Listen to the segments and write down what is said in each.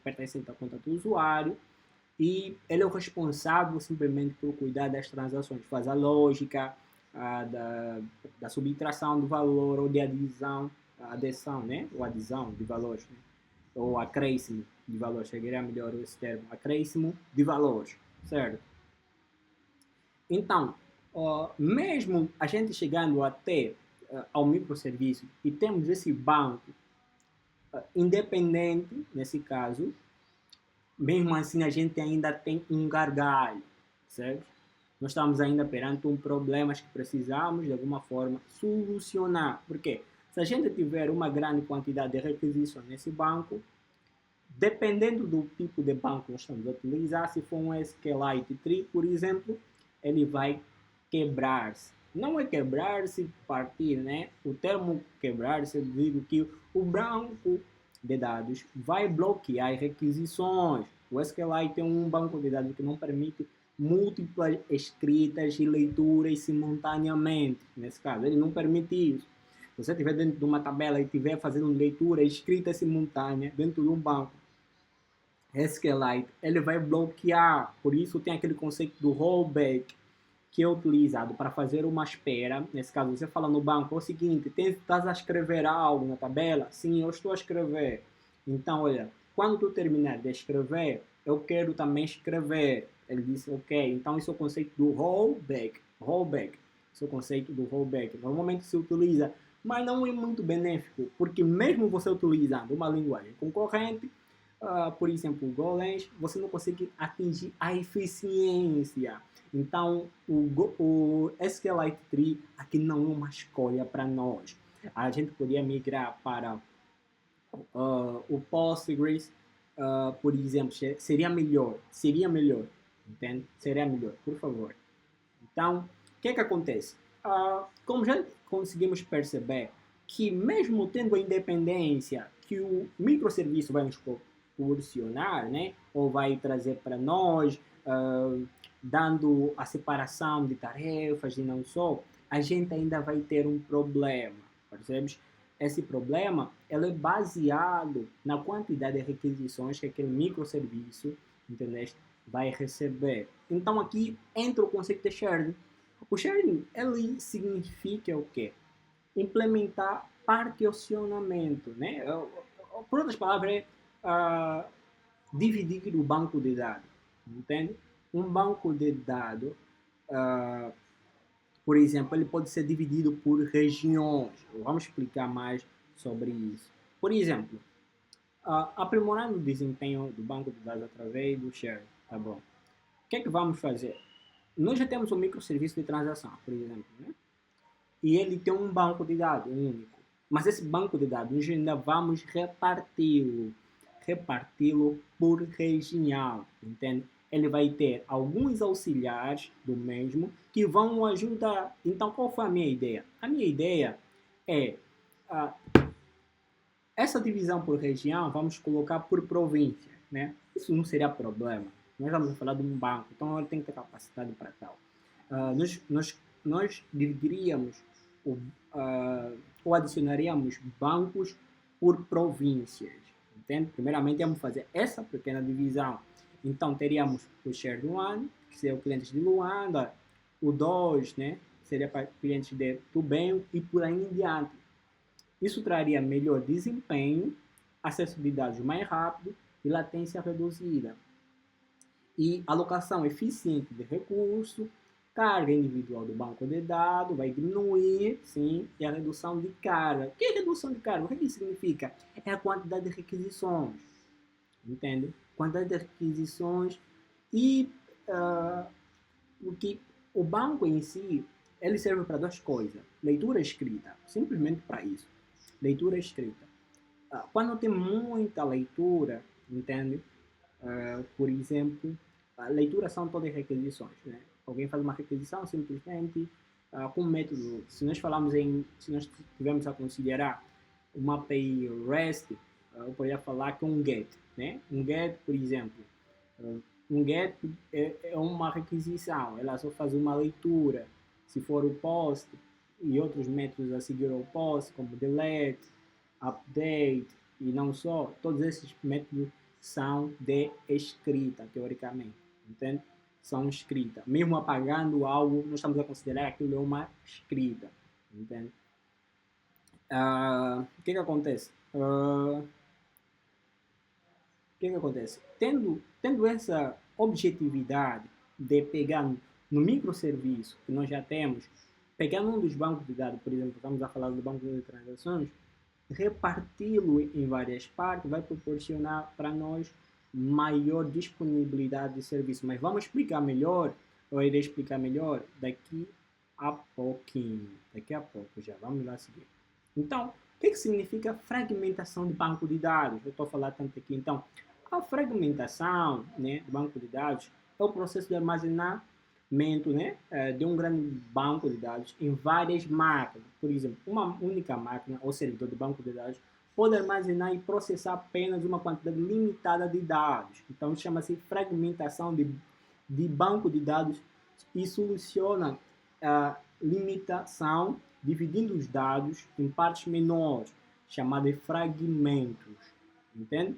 pertencente à conta do usuário, e ele é o responsável simplesmente por cuidar das transações, faz a lógica da subtração do valor ou de adição, né? Ou adição de valores, né? Ou acréscimo de valores, seria melhor esse termo, acréscimo de valores, certo? Então, mesmo a gente chegando até ao microserviço e temos esse banco independente, nesse caso, mesmo assim a gente ainda tem um gargalo, certo? Nós estamos ainda perante um problema que precisamos de alguma forma solucionar. Por quê? Se a gente tiver uma grande quantidade de requisições nesse banco, dependendo do tipo de banco que nós estamos a utilizar, se for um SQLite Tree, por exemplo, ele vai quebrar-se. Não é quebrar-se, partir, né? O termo quebrar-se, eu digo que o banco de dados vai bloquear requisições. O SQLite é um banco de dados que não permite múltiplas escritas e leituras simultaneamente. Nesse caso, ele não permite isso. Se você estiver dentro de uma tabela e estiver fazendo leitura escrita simultânea dentro de um banco SQLite, ele vai bloquear. Por isso tem aquele conceito do rollback, que é utilizado para fazer uma espera. Nesse caso, você fala no banco, é o seguinte, estás a escrever algo na tabela? Sim, eu estou a escrever. Então, olha, quando tu terminar de escrever, eu quero também escrever. Ele disse, ok, então isso é o conceito do rollback. Rollback, esse é o conceito do rollback. Normalmente se utiliza, mas não é muito benéfico, porque mesmo você utilizando uma linguagem concorrente, por exemplo, o Golang, você não consegue atingir a eficiência. Então, o SQLite Tree aqui não é uma escolha para nós. A gente poderia migrar para o Postgres, por exemplo, seria melhor, entende? Seria melhor, por favor. Então, o que acontece? Como já conseguimos perceber que mesmo tendo a independência que o microserviço vai nos proporcionar, né, ou vai trazer para nós, dando a separação de tarefas e não só, a gente ainda vai ter um problema, percebes? Esse problema ele é baseado na quantidade de requisições que aquele microserviço, entendeste, vai receber. Então aqui entra o conceito de sharing. O sharing ele significa o quê? Implementar particionamento, né? Por outras palavras, é dividir o banco de dados, entende? Um banco de dados, por exemplo, ele pode ser dividido por regiões. Vamos explicar mais sobre isso. Por exemplo, aprimorando o desempenho do banco de dados através do sharing, tá bom? O que é que vamos fazer? Nós já temos um microserviço de transação, por exemplo, né? E ele tem um banco de dados único. Mas esse banco de dados nós ainda vamos reparti-lo por região, entende? Ele vai ter alguns auxiliares do mesmo que vão ajudar. Então, qual foi a minha ideia? A minha ideia é essa divisão por região, vamos colocar por província, né? Isso não seria problema. Nós vamos falar de um banco, então ele tem que ter capacidade para tal. Nós dividiríamos ou adicionaríamos bancos por províncias, entende? Primeiramente, vamos fazer essa pequena divisão. Então, teríamos o Share 1, que seria o cliente de Luanda, o 2, né? Seria para clientes de Tubem e por aí em diante. Isso traria melhor desempenho, acessibilidade mais rápido e latência reduzida. E alocação eficiente de recursos, carga individual do banco de dados vai diminuir, sim, e a redução de carga. O que é redução de carga? O que isso significa? É a quantidade de requisições, entende? Quantidade de requisições e o que o banco em si, ele serve para duas coisas. Leitura escrita, simplesmente para isso. Leitura escrita. Quando tem muita leitura, entende? Por exemplo, a leitura são todas requisições, né? Alguém faz uma requisição simplesmente com um método. Se nós tivermos a considerar uma API REST, eu poderia falar que um GET, né? Um GET, por exemplo, um GET é uma requisição, ela só faz uma leitura. Se for o POST e outros métodos a seguir ao POST, como delete, update e não só, todos esses métodos são de escrita, teoricamente, entende? São escrita. Mesmo apagando algo, nós estamos a considerar que aquilo é uma escrita, entende? O que acontece? Tendo essa objetividade de pegar no microserviço que nós já temos, pegando um dos bancos de dados, por exemplo, estamos a falar do banco de transações, reparti-lo em várias partes vai proporcionar para nós maior disponibilidade de serviço. Mas vamos explicar melhor, eu irei explicar melhor daqui a pouquinho. Daqui a pouco já, vamos lá seguir. Então, o que significa fragmentação de banco de dados? Eu estou a falar tanto aqui. Então, a fragmentação, né, do banco de dados é o processo de armazenamento, né, de um grande banco de dados em várias máquinas. Por exemplo, uma única máquina ou servidor de banco de dados pode armazenar e processar apenas uma quantidade limitada de dados. Então, chama-se fragmentação de banco de dados e soluciona a limitação dividindo os dados em partes menores, chamada de fragmentos. Entende?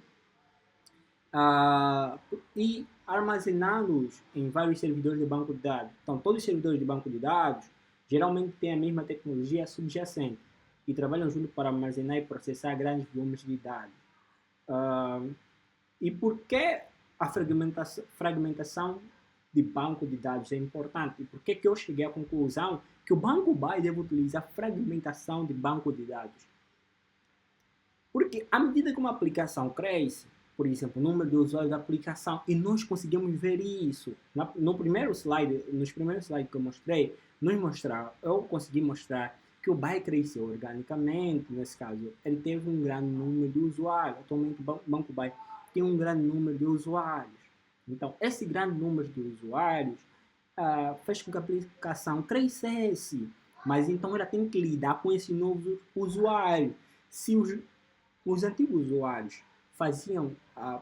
E armazená-los em vários servidores de banco de dados. Então, todos os servidores de banco de dados geralmente têm a mesma tecnologia subjacente e trabalham junto para armazenar e processar grandes volumes de dados. E por que a fragmentação de banco de dados é importante? E por que eu cheguei à conclusão que o Banco BAE deve utilizar fragmentação de banco de dados? Porque à medida que uma aplicação cresce, por exemplo, o número de usuários da aplicação, e nós conseguimos ver isso. Nos primeiros slides que eu mostrei, eu consegui mostrar que o BAE cresceu organicamente, nesse caso, ele teve um grande número de usuários. Atualmente, o Banco BAE tem um grande número de usuários. Então, esse grande número de usuários fez com que a aplicação crescesse, mas então ela tem que lidar com esse novo usuário. Se os antigos usuários faziam,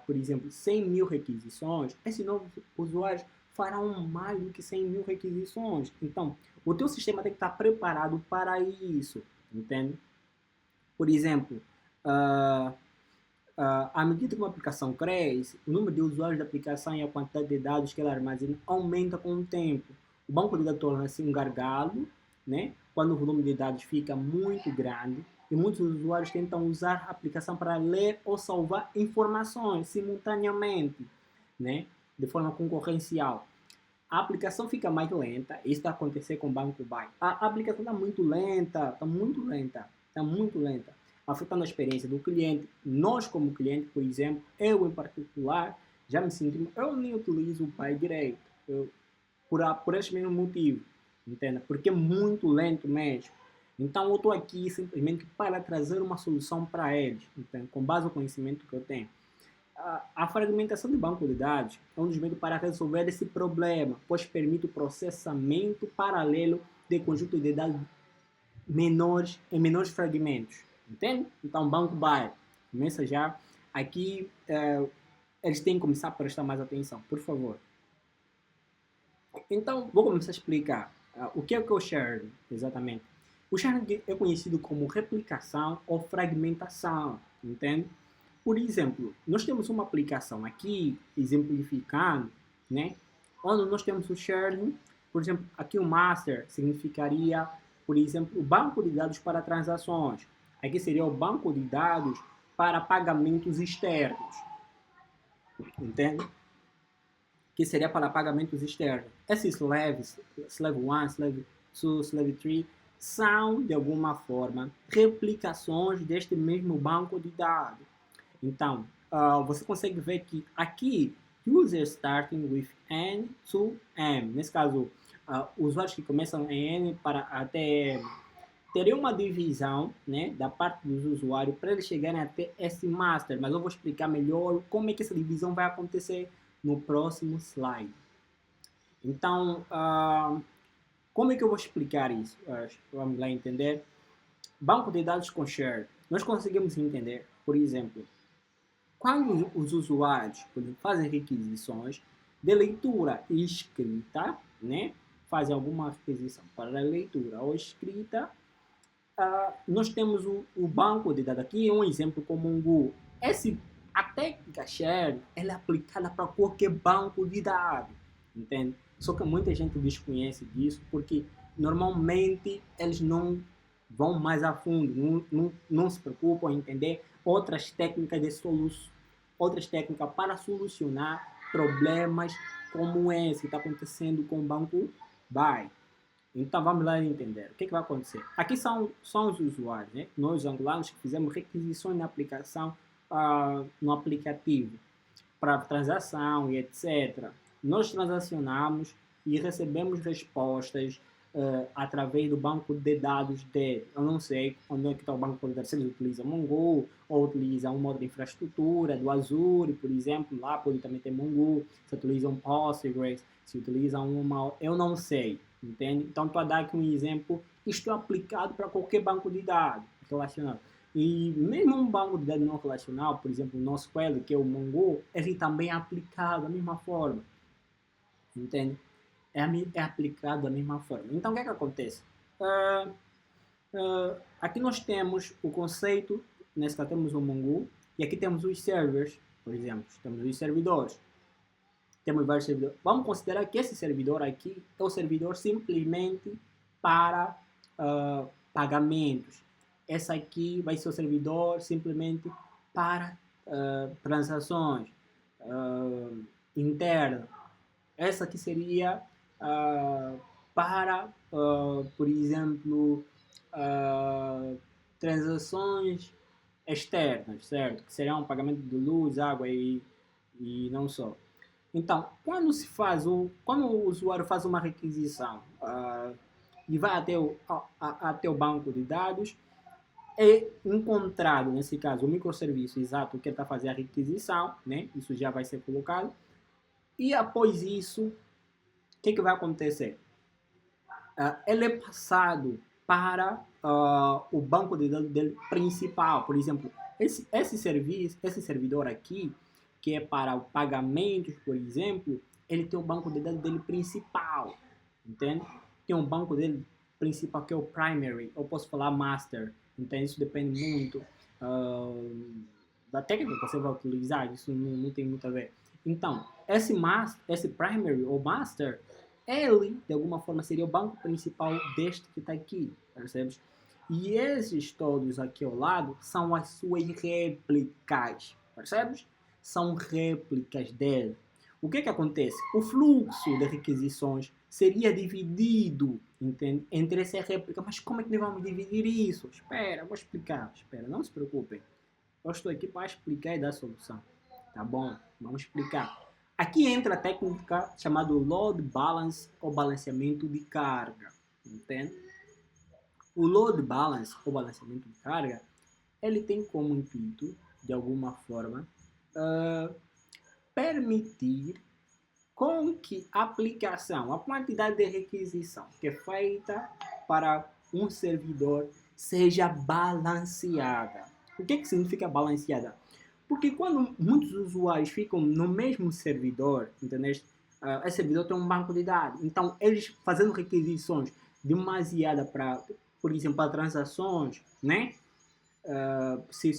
por exemplo, 100 mil requisições, esses novos usuários farão mais do que 100 mil requisições. Então, o teu sistema tem que estar preparado para isso, entende? Por exemplo, à medida que uma aplicação cresce, o número de usuários da aplicação e a quantidade de dados que ela armazena aumenta com o tempo. O banco de dados torna-se um gargalo, né? Quando o volume de dados fica muito grande, e muitos usuários tentam usar a aplicação para ler ou salvar informações simultaneamente, né? De forma concorrencial. A aplicação fica mais lenta, isso está acontecendo com o Banco BAE. A aplicação está muito lenta, afetando a experiência do cliente. Nós, como cliente, por exemplo, eu em particular, já me sinto, eu nem utilizo o BAE direito, por esse mesmo motivo, entende? Porque é muito lento mesmo. Então, eu estou aqui simplesmente para trazer uma solução para eles, entende? Com base no conhecimento que eu tenho. A fragmentação de banco de dados é um dos meios para resolver esse problema, pois permite o processamento paralelo de conjunto de dados em menores fragmentos. Entende? Então, Banco BAE começa já. Aqui, eles têm que começar a prestar mais atenção, por favor. Então, vou começar a explicar o que é o sharing, exatamente. O sharing é conhecido como replicação ou fragmentação, entende? Por exemplo, nós temos uma aplicação aqui, exemplificando, né? Onde nós temos o sharing, por exemplo, aqui o master significaria, por exemplo, o banco de dados para transações. Aqui seria o banco de dados para pagamentos externos, entende? Que seria para pagamentos externos. Esses slaves, slave 1, slave 2, slave 3, são, de alguma forma, replicações deste mesmo banco de dados. Então, você consegue ver que aqui, user starting with N to M. Nesse caso, usuários que começam em N para até M. Teria uma divisão, né, da parte dos usuários para eles chegarem até esse master. Mas eu vou explicar melhor como é que essa divisão vai acontecer no próximo slide. Então, como é que eu vou explicar isso? Vamos lá entender. Banco de dados com share. Nós conseguimos entender, por exemplo, quando os usuários fazem requisições de leitura e escrita, né? Fazem alguma requisição para leitura ou escrita, nós temos o banco de dados. Aqui é um exemplo como um Google. Esse A técnica sharing, ela é aplicada para qualquer banco de dados, entende? Só que muita gente desconhece disso porque normalmente eles não vão mais a fundo, não se preocupam em entender outras técnicas outras técnicas para solucionar problemas como esse que está acontecendo com o banco Buy. Então vamos lá entender o que vai acontecer. Aqui são os usuários, né? Nós angolanos que fizemos requisições na aplicação, no aplicativo para transação e etc. Nós transacionamos e recebemos respostas através do banco de dados dele. Eu não sei onde é que está o banco de dados, se eles utilizam Mongo ou utilizam uma outra infraestrutura do Azure, por exemplo, lá pode também ter Mongo, se utilizam Postgres, se utilizam uma... Eu não sei, entende? Então, para dar aqui um exemplo, isto é aplicado para qualquer banco de dados relacionado. E mesmo um banco de dados não relacional, por exemplo, o nosso NoSQL, que é o Mongo, ele também é aplicado da mesma forma, entende? É aplicado da mesma forma. Então, o que é que acontece? Aqui nós temos o conceito, nesse caso temos o Mongo, e aqui temos os servers, por exemplo, temos os servidores. Temos vários servidores. Vamos considerar que esse servidor aqui é o servidor simplesmente para pagamentos. Essa aqui vai ser o servidor simplesmente para transações internas. Essa aqui seria para, por exemplo, transações externas, certo? Que seriam pagamento de luz, água e não só. Então, quando o usuário faz uma requisição e vai até o banco de dados, é encontrado, nesse caso, o microserviço exato que ele está fazendo a requisição, né? Isso já vai ser colocado. E após isso, o que vai acontecer? Ele é passado para o banco de dados dele principal. Por exemplo, esse servidor aqui, que é para pagamentos, por exemplo, ele tem o banco de dados dele principal, entende? Tem um banco dele principal que é o primary, eu posso falar master, então isso depende muito da técnica que você vai utilizar, isso não tem muito a ver. Então, esse primary ou master, ele, de alguma forma, seria o banco principal deste que está aqui, percebes? E esses todos aqui ao lado são as suas réplicas, percebes? São réplicas dele. O que acontece? O fluxo de requisições seria dividido, entende? Entre essa réplica. Mas como é que nós vamos dividir isso? Espera, vou explicar. Espera, não se preocupem. Eu estou aqui para explicar e dar a solução. Tá bom? Vamos explicar. Aqui entra a técnica chamada load balance ou balanceamento de carga. Entende? O load balance ou balanceamento de carga, ele tem como intuito, de alguma forma, permitir com que a aplicação, a quantidade de requisição que é feita para um servidor seja balanceada. O que significa balanceada? Porque quando muitos usuários ficam no mesmo servidor, entendeu? Esse servidor tem um banco de dados. Então, eles fazendo requisições demasiada para, por exemplo, para transações, né? Se